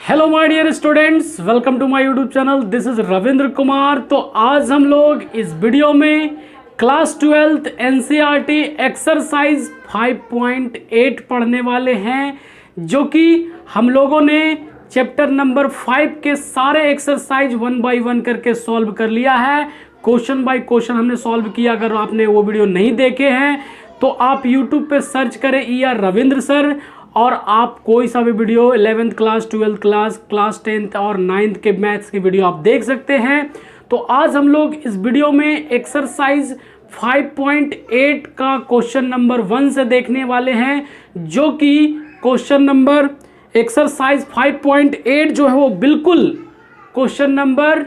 Hello my dear students, welcome to my YouTube channel. This is Ravindra Kumar. तो आज हम लोग इस वीडियो में क्लास 12th एनसीईआरटी एक्सरसाइज 5.8 पढ़ने वाले हैं, जो कि हम लोगों ने चैप्टर नंबर 5 के सारे एक्सरसाइज 1 बाय 1 करके सॉल्व कर लिया है। क्वेश्चन बाय क्वेश्चन हमने सॉल्व किया। अगर आपने वो वीडियो नहीं देखे हैं तो आप यूट्यूब पे सर्च करें ER रविंद्र सर, और आप कोई सा भी video 11th class, 12th class, class 10th और 9th के मैथ्स की वीडियो आप देख सकते हैं। तो आज हम लोग इस वीडियो में एक्सरसाइज 5.8 का क्वेश्चन नंबर 1 से देखने वाले हैं, जो कि क्वेश्चन नंबर एक्सरसाइज 5.8 जो है वो बिल्कुल क्वेश्चन नंबर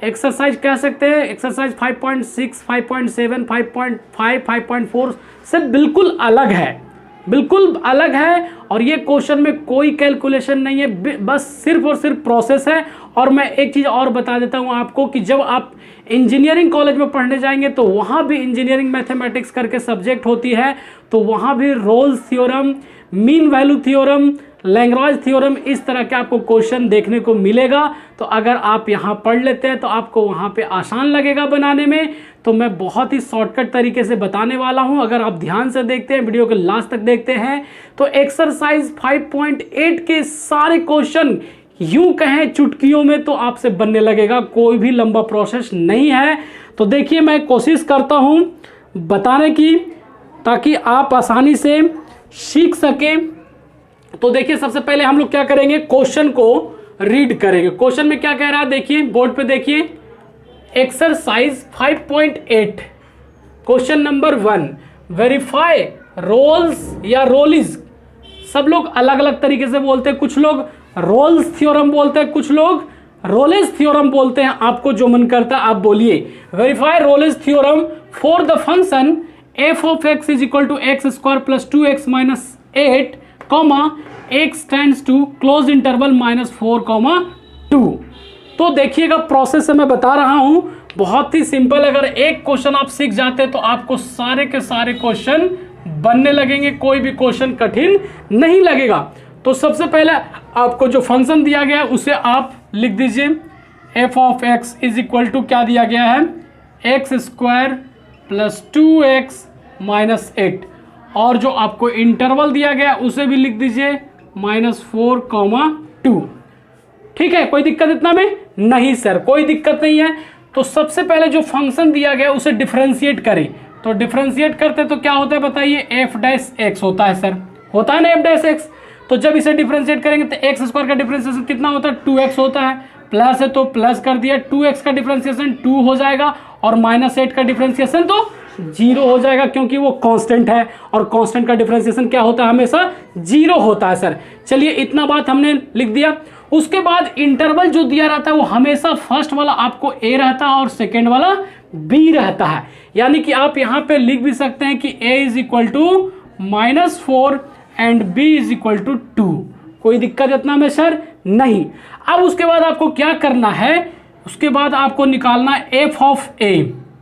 एक्सरसाइज कह सकते हैं एक्सरसाइज 5.6, 5.7, 5.5, 5.4 से बिल्कुल अलग है, बिल्कुल अलग है। और ये क्वेश्चन में कोई कैलकुलेशन नहीं है, बस सिर्फ और सिर्फ प्रोसेस है। और मैं एक चीज़ और बता देता हूँ आपको कि जब आप इंजीनियरिंग कॉलेज में पढ़ने जाएंगे तो वहाँ भी इंजीनियरिंग मैथमेटिक्स करके सब्जेक्ट होती है, तो वहाँ भी Rolle's theorem, mean value theorem, Lagrange theorem, इस तरह के आपको क्वेश्चन देखने को मिलेगा। तो अगर आप यहाँ पढ़ लेते हैं तो आपको वहाँ पे आसान लगेगा बनाने में। तो मैं बहुत ही शॉर्टकट तरीके से बताने वाला हूँ। अगर आप ध्यान से देखते हैं, वीडियो के लास्ट तक देखते हैं, तो एक्सरसाइज 5.8 के सारे क्वेश्चन यूं कहें चुटकियों में तो आपसे बनने लगेगा, कोई भी लंबा प्रोसेस नहीं है। तो देखिए, मैं कोशिश करता हूँ बताने की, ताकि आप आसानी से सीख सकें। तो देखिए, सबसे पहले हम लोग क्या करेंगे, क्वेश्चन को रीड करेंगे। क्वेश्चन में क्या कह रहा है, देखिए बोर्ड पे देखिए, exercise 5.8 question number 1, verify Rolle's या रोलिज। सब लोग अलग अलग तरीके से बोलते हैं, कुछ लोग रोल्स थ्योरम बोलते हैं, कुछ लोग रोलेज थ्योरम बोलते हैं। आपको जो मन करता है आप बोलिए। Verify Rolle's theorem for the function f of x is equal to x square plus 2x minus 8 comma x tends to close interval -4, 2। तो देखिएगा, प्रोसेस से मैं बता रहा हूं, बहुत ही सिंपल। अगर एक क्वेश्चन आप सीख जाते तो आपको सारे के सारे क्वेश्चन बनने लगेंगे, कोई भी क्वेश्चन कठिन नहीं लगेगा। तो सबसे पहले आपको जो फंक्शन दिया गया है उसे आप लिख दीजिए। f of x is equal to क्या दिया गया है, x square plus 2x minus 8, और जो आपको इंटरवल दिया गया उसे भी लिख दीजिए -4, 2। ठीक है, कोई दिक्कत इतना में नहीं सर, कोई दिक्कत नहीं है। तो सबसे पहले जो फंक्शन दिया गया उसे डिफरेंशिएट करें। तो डिफरेंशिएट करते तो क्या होता है बताइए, f' होता है सर, होता है ना f'। तो जब इसे डिफरेंशिएट करेंगे तो x स्क्वायर का डिफरेंशिएशन कितना होता है, 2x होता है। प्लस है तो प्लस कर दिया, 2x का डिफरेंशिएशन 2 हो जाएगा, और -8 का डिफरेंशिएशन तो 0 हो जाएगा, क्योंकि वो कांस्टेंट है, और कांस्टेंट का डिफरेंशिएशन क्या होता है, हमेशा 0 होता है सर। चलिए, इतना बात हमने लिख दिया। उसके बाद इंटरवल जो दिया रहता है वो हमेशा फर्स्ट वाला आपको a रहता है और सेकेंड वाला b रहता है। यानी कि आप यहाँ पे लिख भी सकते हैं कि a is equal to -4 and b is equal to 2। कोई दिक्कत इतना में सर नहीं। अब उसके बाद आपको क्या करना है, उसके बाद आपको निकालना है f ऑफ a।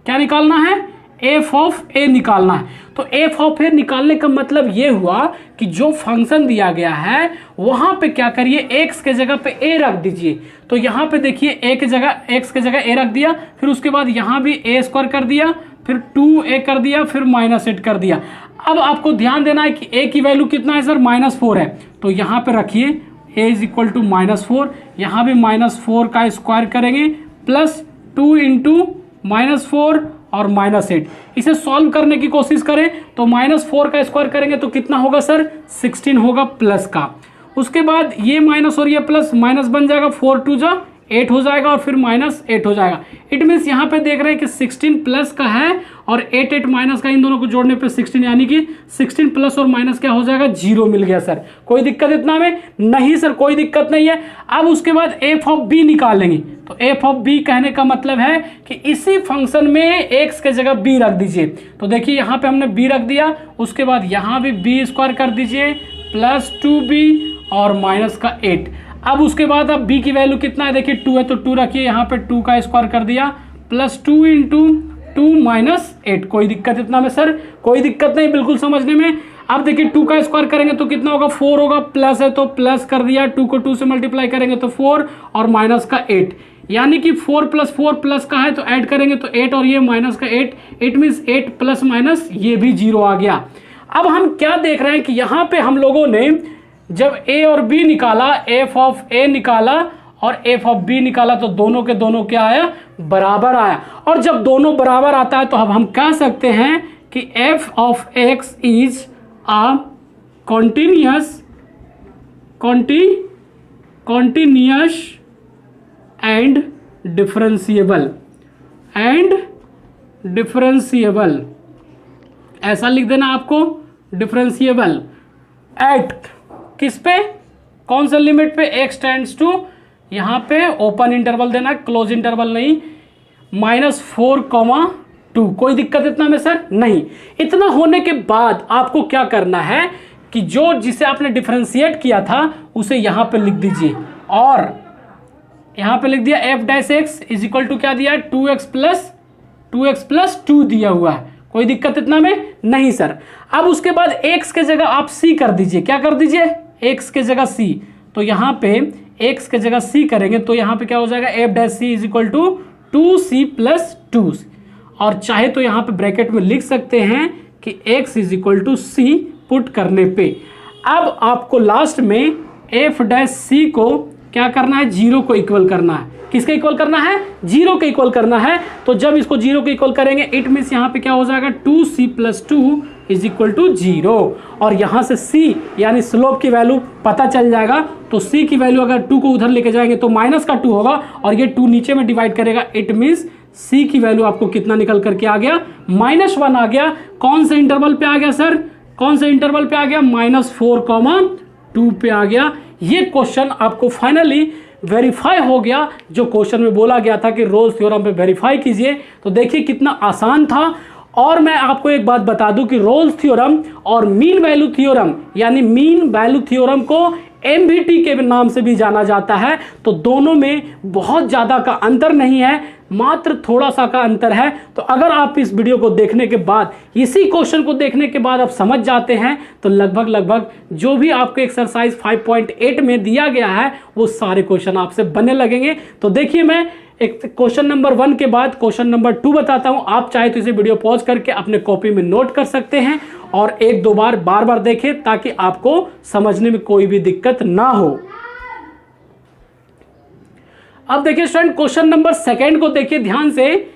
क्या निकालना है, f ऑफ a निकालना है। तो f ऑफ a निकालने का मतलब ये हुआ कि जो फंक्शन दिया गया है वहां पे क्या करिए, x के जगह पे a रख दीजिए। तो यहाँ पे देखिए, a के जगह x के जगह a रख दिया, फिर उसके बाद यहाँ भी a स्क्वायर कर दिया, फिर 2a कर दिया, फिर -8 कर दिया। अब आपको ध्यान देना है कि a की वैल्यू कितना है सर, -4 है। तो यहाँ पे रखिए a इज इक्वल टू -4, यहाँ भी -4 का स्क्वायर करेंगे, प्लस 2 इंटू -4 और -8। इसे सॉल्व करने की कोशिश करें तो -4 का स्क्वायर करेंगे तो कितना होगा सर, 16 होगा प्लस का। उसके बाद ये माइनस और ये प्लस, माइनस बन जाएगा, 4 2 जा 8 हो जाएगा, और फिर -8 हो जाएगा। इट मीन्स यहाँ पे देख रहे हैं कि 16 प्लस का है और 8 माइनस का, इन दोनों को जोड़ने पे 16, यानी कि 16 प्लस और माइनस क्या हो जाएगा, 0 मिल गया सर। कोई दिक्कत इतना में नहीं सर, कोई दिक्कत नहीं है। अब उसके बाद f ऑफ b निकालेंगे। तो f ऑफ b कहने का मतलब है कि इसी फंक्शन में x के जगह b रख दीजिए। तो देखिए, यहाँ पे हमने b रख दिया, उसके बाद यहाँ भी b स्क्वायर कर दीजिए, प्लस 2b और माइनस का 8। अब उसके बाद अब b की वैल्यू कितना है, देखिए 2 है तो 2 रखिए, यहाँ पे 2 का स्क्वायर कर दिया, प्लस 2 इंटू 2 -8। कोई दिक्कत इतना में सर, कोई दिक्कत नहीं, बिल्कुल समझने में। अब देखिए 2 का स्क्वायर करेंगे तो कितना होगा, 4 होगा, प्लस है तो प्लस कर दिया, 2 को 2 से मल्टीप्लाई करेंगे तो 4 और माइनस का 8, यानी कि 4 + 4 प्लस का है तो ऐड करेंगे तो 8 और ये माइनस का 8, इट मीन्स 8 प्लस माइनस ये भी 0 आ गया। अब हम क्या देख रहे हैं कि यहाँ पे हम लोगों ने जब a और b निकाला, f ऑफ a निकाला और f ऑफ b निकाला तो दोनों के दोनों क्या आया, बराबर आया। और जब दोनों बराबर आता है तो अब हम कह सकते हैं कि f of x is a continuous and differentiable, ऐसा लिख देना आपको, डिफरेंशिएबल एट किस पे, कौन सा लिमिट पे, x टेंड्स टू, यहाँ पे ओपन इंटरवल देना, क्लोज इंटरवल नहीं, -4,2। कोई दिक्कत इतना में सर नहीं। इतना होने के बाद आपको क्या करना है कि जो जिसे आपने डिफरेंशिएट किया था उसे यहाँ पे लिख दीजिए, और यहाँ पे लिख दिया f' इज इक्वल टू क्या दिया, 2x प्लस 2 दिया हुआ है। कोई दिक्कत इतना में नहीं सर। अब उसके बाद x के जगह आप c कर दीजिए, क्या कर दीजिए, x के जगह c, तो यहाँ पे x के जगह c करेंगे तो यहाँ पे क्या हो जाएगा, f' is equal to 2c plus 2, और चाहे तो यहाँ पे ब्रैकेट में लिख सकते हैं कि x is equal to c put करने पे। अब आपको लास्ट में f' को क्या करना है, 0 को इक्वल करना है। किसके इक्वल करना है, 0 के इक्वल करना है। तो जब इसको 0 के इक्वल करेंगे इट मीन्स यहाँ पे क्या हो जाएगा, 2c plus 2 is equal to 0, और यहाँ से c यानी स्लोप की वैल्यू पता चल जाएगा। तो c की वैल्यू अगर 2 को उधर लेके जाएंगे तो माइनस का 2 होगा, और ये 2 नीचे में डिवाइड करेगा, इट मीन्स c की वैल्यू आपको कितना निकल करके आ गया, -1 आ गया। कौन से इंटरवल पे आ गया सर, कौन से इंटरवल पे आ गया, -4,2 पे आ गया। ये क्वेश्चन आपको फाइनली वेरीफाई हो गया, जो क्वेश्चन में बोला गया था कि रोल्स थ्योरम पे वेरीफाई कीजिए। तो देखिए कितना आसान था। और मैं आपको एक बात बता दूं कि रोल्स थ्योरम और मीन वैल्यू थ्योरम, यानी मीन वैल्यू थ्योरम को MVT के नाम से भी जाना जाता है। तो दोनों में बहुत ज़्यादा का अंतर नहीं है, मात्र थोड़ा सा का अंतर है। तो अगर आप इस वीडियो को देखने के बाद, इसी क्वेश्चन को देखने के बाद आप समझ जाते हैं तो लगभग जो भी आपको एक्सरसाइज 5.8 में दिया गया है वो सारे क्वेश्चन आपसे बनने लगेंगे। तो देखिए मैं एक क्वेश्चन नंबर 1 के बाद क्वेश्चन नंबर 2 बताता हूं। आप चाहे तो इसे वीडियो पॉज करके अपने कॉपी में नोट कर सकते हैं और 1-2 बार देखें ताकि आपको समझने में कोई भी दिक्कत ना हो। अब देखिए स्टूडेंट, क्वेश्चन नंबर 2 को देखिए ध्यान से।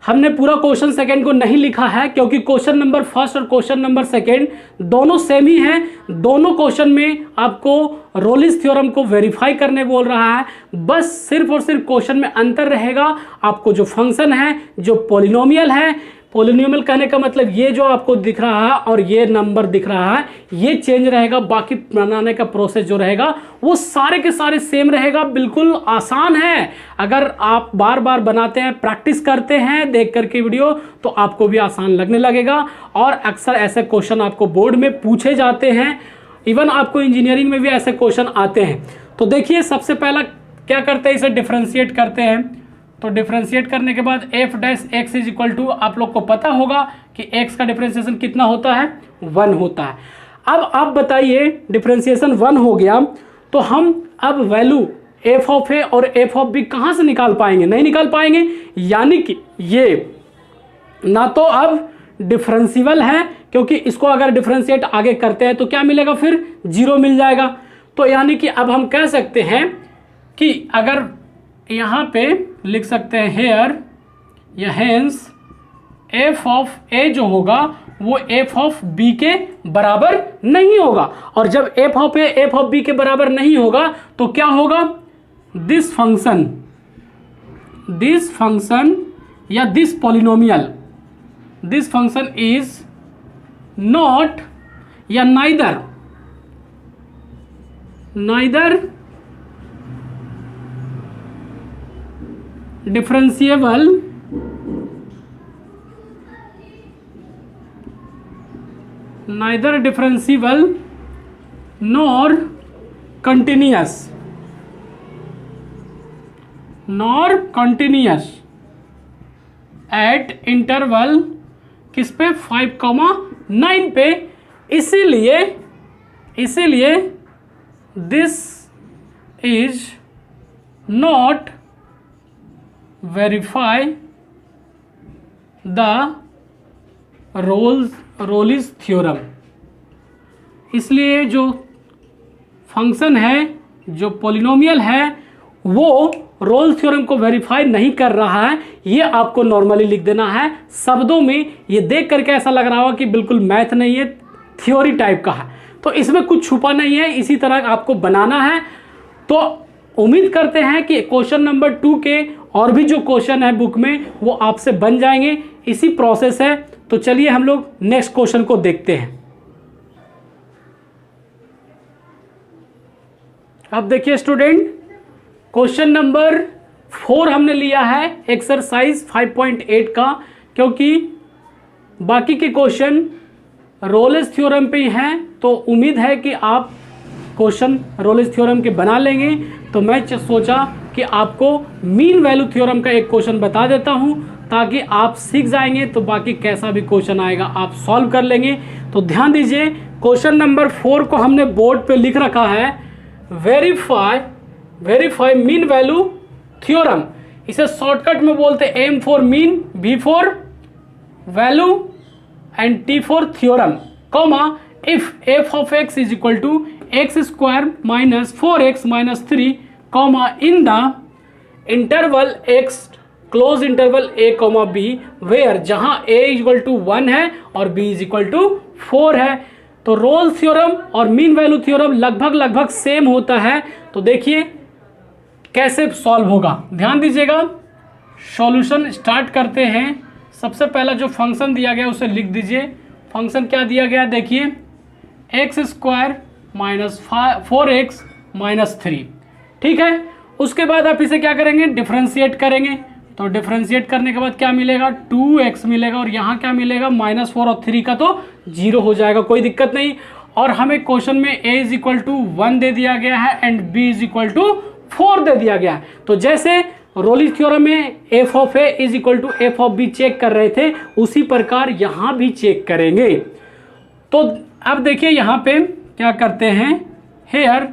हमने पूरा क्वेश्चन 2 को नहीं लिखा है क्योंकि क्वेश्चन नंबर 1 और क्वेश्चन नंबर 2 दोनों सेम ही हैं। दोनों क्वेश्चन में आपको रोलिस थ्योरम को वेरीफाई करने बोल रहा है। बस सिर्फ और सिर्फ क्वेश्चन में अंतर रहेगा, आपको जो फंक्शन है, जो पॉलिनोमियल है, पॉलिनोमियल कहने का मतलब ये जो आपको दिख रहा है और ये नंबर दिख रहा है, ये चेंज रहेगा। बाकी बनाने का प्रोसेस जो रहेगा वो सारे के सारे सेम रहेगा। बिल्कुल आसान है। अगर आप बार बार बनाते हैं, प्रैक्टिस करते हैं देख करके वीडियो, तो आपको भी आसान लगने लगेगा। और अक्सर ऐसे क्वेश्चन आपको बोर्ड में पूछे जाते हैं, इवन आपको इंजीनियरिंग में भी ऐसे क्वेश्चन आते हैं। तो देखिए सबसे पहला क्या करते हैं, इसे डिफ्रेंशिएट करते हैं। तो डिफ्रेंशिएट करने के बाद f' इज इक्वल टू, आप लोग को पता होगा कि x का डिफ्रेंशिएशन कितना होता है, 1 होता है। अब आप बताइए डिफ्रेंशिएशन 1 हो गया तो हम अब वैल्यू f ऑफ a और f ऑफ b कहाँ से निकाल पाएंगे, नहीं निकाल पाएंगे। यानी कि ये ना तो अब डिफरेंशिएबल है, क्योंकि इसको अगर डिफ्रेंशिएट आगे करते हैं तो क्या मिलेगा, फिर 0 मिल जाएगा। तो यानी कि अब हम कह सकते हैं कि अगर यहाँ पे लिख सकते हैं हेयर या हेंस f ऑफ a जो होगा वो f ऑफ b के बराबर नहीं होगा। और जब f of a f of b के बराबर नहीं होगा तो क्या होगा, दिस फंक्शन या this polynomial, this function is not या neither differentiable nor continuous at interval किस पे, 5,9 पे। इसीलिए this is not verify the Rolle's theorem. इसलिए जो फंक्शन है, जो पॉलिनोमियल है, वो रोल्स थ्योरम को वेरीफाई नहीं कर रहा है। ये आपको नॉर्मली लिख देना है शब्दों में। ये देख करके ऐसा लग रहा होगा कि बिल्कुल मैथ नहीं है, थ्योरी टाइप का है, तो इसमें कुछ छुपा नहीं है, इसी तरह आपको बनाना है। तो उम्मीद करते हैं कि क्वेश्चन नंबर 2 के और भी जो क्वेश्चन है बुक में वो आपसे बन जाएंगे। इसी प्रोसेस है। तो चलिए हम लोग नेक्स्ट क्वेश्चन को देखते हैं। अब देखिए स्टूडेंट, क्वेश्चन नंबर 4 हमने लिया है एक्सरसाइज 5.8 का, क्योंकि बाकी के क्वेश्चन रोल्स थ्योरम पे ही हैं, तो उम्मीद है कि आप क्वेश्चन रोल्स थ्योरम के बना लेंगे। तो मैं सोचा कि आपको मीन वैल्यू थ्योरम का एक क्वेश्चन बता देता हूं, ताकि आप सीख जाएंगे, तो बाकी कैसा भी क्वेश्चन आएगा आप सॉल्व कर लेंगे। तो ध्यान दीजिए, क्वेश्चन नंबर 4 को हमने बोर्ड पे लिख रखा है वेरीफाई मीन वैल्यू थ्योरम। इसे शॉर्टकट में बोलते हैं M for mean, B for value and T for theorem, comma if F of X is equal to X square minus 4x minus 3, comma in the interval X close interval a comma B, where जहां a equal to 1 है और b is equal to 4 है। तो Rolle's theorem और mean value theorem लगभग same होता है। तो देखिए कैसे सॉल्व होगा, ध्यान दीजिएगा। सॉल्यूशन स्टार्ट करते हैं। सबसे पहला जो फंक्शन दिया गया उसे लिख दीजिए। फंक्शन क्या दिया गया, देखिए x square minus 4x minus 3, ठीक है। उसके बाद आप इसे क्या करेंगे, डिफरेंशिएट करेंगे। तो डिफरेंशिएट करने के बाद क्या मिलेगा, 2x मिलेगा, और यहाँ क्या मिलेगा, -4 और 3 का तो 0 हो जाएगा, कोई दिक्कत नहीं। और हमें क्वेश्चन में a इज इक्वल टू 1 दे दिया गया है and b is equal to 4 दे दिया गया है। तो जैसे रोलिस थ्योरम में f of a is equal to f of b check कर रहे थे, उसी प्रकार यहाँ भी चेक करेंगे। तो अब देखिए यहाँ पे क्या करते हैं, हेयर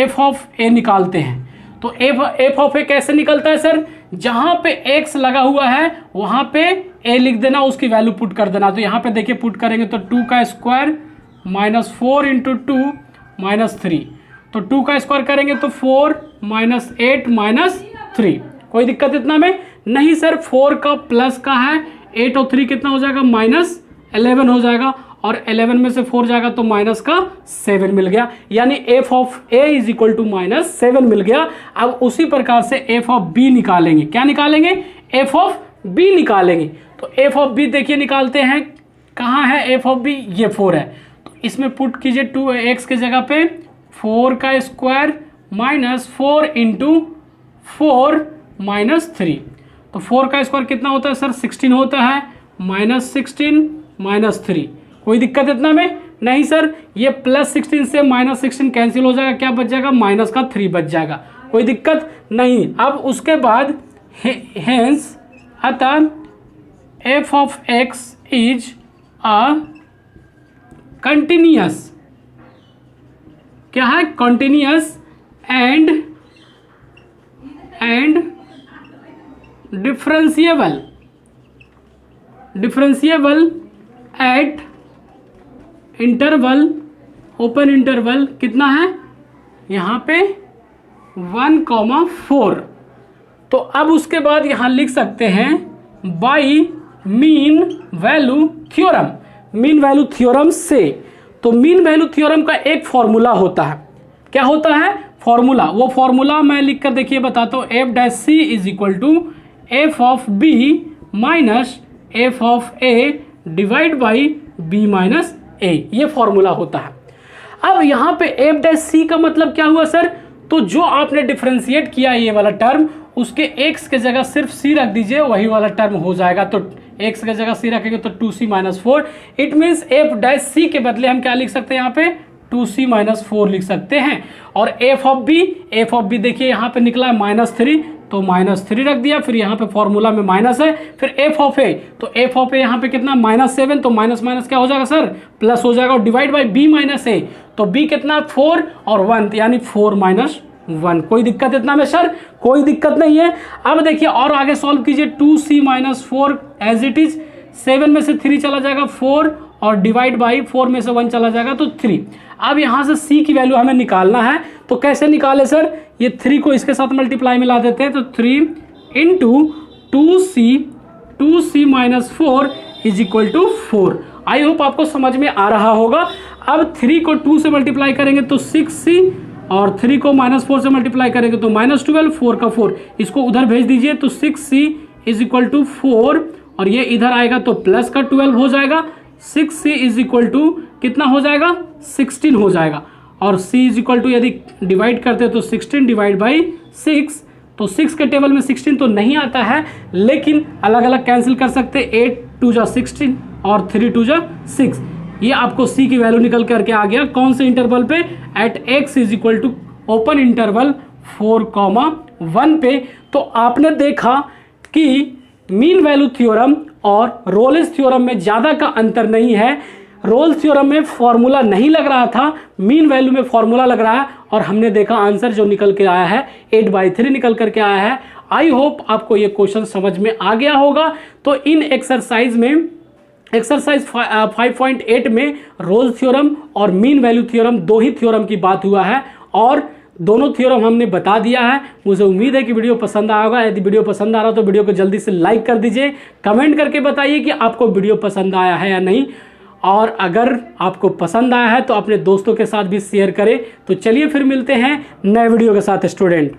f ऑफ a निकालते हैं। तो f ऑफ a कैसे निकलता है सर, जहां पे x लगा हुआ है वहां पे a लिख देना, उसकी वैल्यू पुट कर देना। तो यहाँ पे देखिए पुट करेंगे तो 2 का स्क्वायर माइनस 4 इंटू 2 माइनस 3, तो 2 का स्क्वायर करेंगे तो 4 माइनस 8 माइनस 3, कोई दिक्कत इतना में नहीं सर। 4 का प्लस का है, 8 और 3 कितना हो जाएगा, माइनस 11 हो जाएगा, और 11 में से 4 जाएगा तो माइनस का 7 मिल गया, यानी f of a is equal to -7 मिल गया। अब उसी प्रकार से f ऑफ b निकालेंगे। क्या निकालेंगे, f ऑफ b निकालेंगे। तो f ऑफ b देखिए निकालते हैं, कहाँ है f ऑफ b, ये 4 है। तो इसमें पुट कीजिए 2x के जगह पे 4 का स्क्वायर माइनस 4 इंटू 4 माइनस 3, तो 4 का स्क्वायर कितना होता है सर, 16 होता है, -16 माइनस 3, कोई दिक्कत इतना में नहीं सर। ये +16 से -16 कैंसिल हो जाएगा, क्या बच जाएगा, माइनस का 3 बच जाएगा, कोई दिक्कत नहीं। अब उसके बाद हेंस अतः f of x is a continuous, क्या है, continuous and differentiable eight interval, open interval कितना है यहाँ पे 1,4। तो अब उसके बाद यहाँ लिख सकते हैं by mean value theorem, mean value theorem से। तो मीन वैल्यू थ्योरम का एक फॉर्मूला होता है, क्या होता है, फॉर्मूला। वो फॉर्मूला मैं लिख कर देखिए बताता हूँ, f dash c is equal to f of b minus f of a divide by b minus a, ये फॉर्मूला होता है। अब यहाँ पे एफ डैश सी का मतलब क्या हुआ सर, तो जो आपने डिफरेंशिएट किया ये वाला टर्म, उसके x के जगह सिर्फ c रख दीजिए, वही वाला टर्म हो जाएगा। तो x के जगह c रखेंगे तो 2c minus 4, it means f dash c के बदले हम क्या लिख सकते हैं यहाँ पे 2c माइनस 4 लिख सकते हैं। और एफ ऑफ बी देखिए यहाँ पे निकला है -3, तो -3 रख दिया, फिर यहाँ पे फॉर्मूला में माइनस है, फिर एफ ऑफ ए, तो एफ ऑफ ए यहाँ पे कितना -7, तो माइनस माइनस क्या हो जाएगा सर, प्लस हो जाएगा, और डिवाइड बाई बी माइनस ए, तो बी कितना 4 और 1, यानी 4 - 1। कोई दिक्कत इतना में सर, कोई दिक्कत नहीं है। अब देखिए और आगे सॉल्व कीजिए, 2c - 4 एज इट इज, 7 में से 3 चला जाएगा 4, और डिवाइड बाई 4 में से 1 चला जाएगा तो 3। अब यहाँ से c की वैल्यू हमें निकालना है, तो कैसे निकाले सर, ये 3 को इसके साथ मल्टीप्लाई में ला देते हैं, तो 3 into 2c - 4 is equal to 4। I hope आपको समझ में आ रहा होगा। अब 3 को 2 से मल्टीप्लाई करेंगे तो 6c, और 3 को -4 से मल्टीप्लाई करेंगे तो -12, 4 का 4, इसको उधर भेज दीजिए, तो 6c इज इक्वल टू 4, और ये इधर आएगा तो प्लस का 12 हो जाएगा, 6c इज इक्वल टू कितना हो जाएगा, 16 हो जाएगा, और c इज इक्वल टू यदि डिवाइड करते तो 16 डिवाइड बाई 6, तो 6 के टेबल में 16 तो नहीं आता है, लेकिन अलग अलग कैंसिल कर सकते, 8 2 जा 16 और 3 2 जा 6। ये आपको c की वैल्यू निकल करके आ गया, कौन से इंटरवल पे, at x is equal to open interval 4,1 पे। तो आपने देखा कि मीन वैल्यू थ्योरम और रोल्स थ्योरम में ज़्यादा का अंतर नहीं है। रोल्स थ्योरम में फॉर्मूला नहीं लग रहा था, मीन वैल्यू में फॉर्मूला लग रहा है, और हमने देखा आंसर जो निकल के आया है 8/3 निकल करके आया है। आई होप आपको ये क्वेश्चन समझ में आ गया होगा। तो इन एक्सरसाइज में, एक्सरसाइज 5.8 में रोल्स थ्योरम और मीन वैल्यू थ्योरम, दो ही थ्योरम की बात हुआ है, और दोनों थ्योरम हमने बता दिया है। मुझे उम्मीद है कि वीडियो पसंद आया होगा। यदि वीडियो पसंद आ रहा हो तो वीडियो को जल्दी से लाइक कर दीजिए, कमेंट करके बताइए कि आपको वीडियो पसंद आया है या नहीं, और अगर आपको पसंद आया है तो अपने दोस्तों के साथ भी शेयर करें। तो चलिए फिर मिलते हैं नए वीडियो के साथ स्टूडेंट।